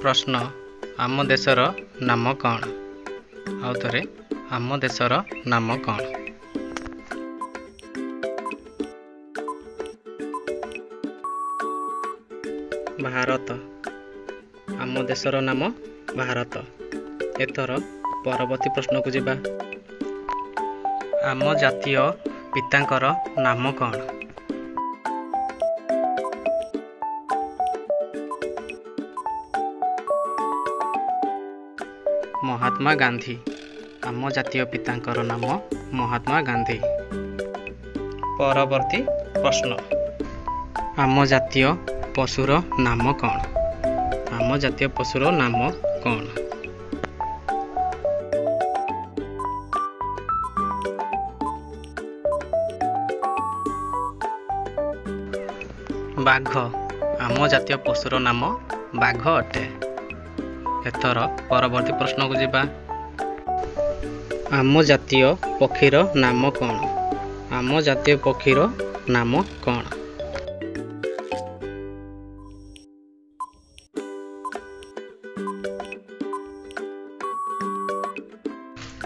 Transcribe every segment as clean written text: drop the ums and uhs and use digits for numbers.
प्रश्न आम देशर नाम कौन? आउ थरे आम देशर नाम कौन? भारत। आम देशर नाम भारत। एथर परवर्ती प्रश्न को जिबा। आम जातीय पितांकर नाम कौन? महात्मा गांधी। आम जातीय पितांकर नाम महात्मा गांधी। परवर्ती प्रश्न आम जातीय पशुर नाम कौन? आम जातीय पशुर नाम कौन? बाघ। आम जातीय पशुर नाम बाघ अटे। एथर परवर्ती प्रश्न को जिबा। आम जातीय पक्षीर नाम कौन? आम जातीय पक्षीर नाम कौन?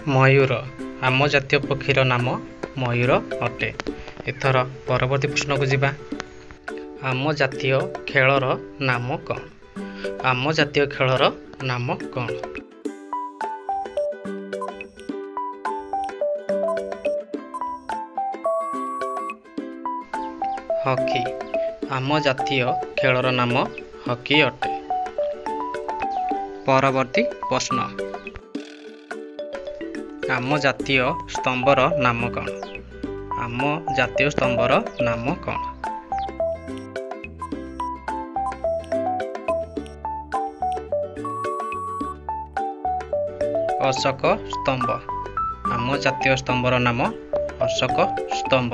मयूर। आम जातीय पक्षीर नाम मयूर अटे। एथर परवर्ती प्रश्न को जिबा। आम जातीय खेलर नाम कौन? आम जातीय खेलर नाम कौन? हॉकी। आम जातीय खेलर नाम हॉकी अटे। परवर्ती प्रश्न आम जातीय स्तंभर नाम कौन? आम जातीय स्तंभर नाम कौन? अशोक स्तंभ। आम जातीय स्तंभर नाम अशोक स्तंभ।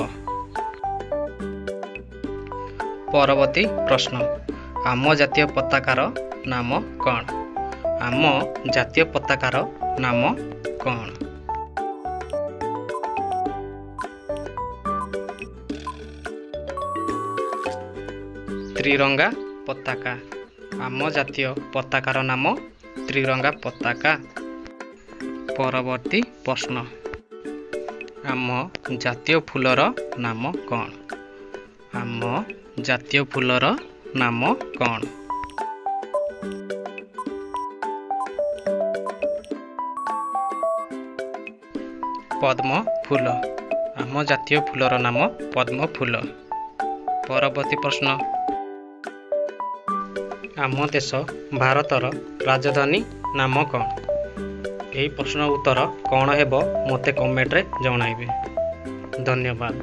परवर्ती प्रश्न आम जातीय पताकार नाम कौन? आम जातीय पताकार नाम कौन? त्रिरंगा पताका। आम जातीय पताकार नाम त्रिरंगा पताका। परवर्ती प्रश्न आम जातीय फूलर नाम कौन? आम जातीय फूलर नाम कौन? पद्म फूल। आम जातीय फूलर नाम पद्म फूल। परवर्ती प्रश्न आम देश भारतर राजधानी नाम कौन? यही प्रश्न उत्तर कौन हेबो मते कमेंट रे जणाइबे। धन्यवाद।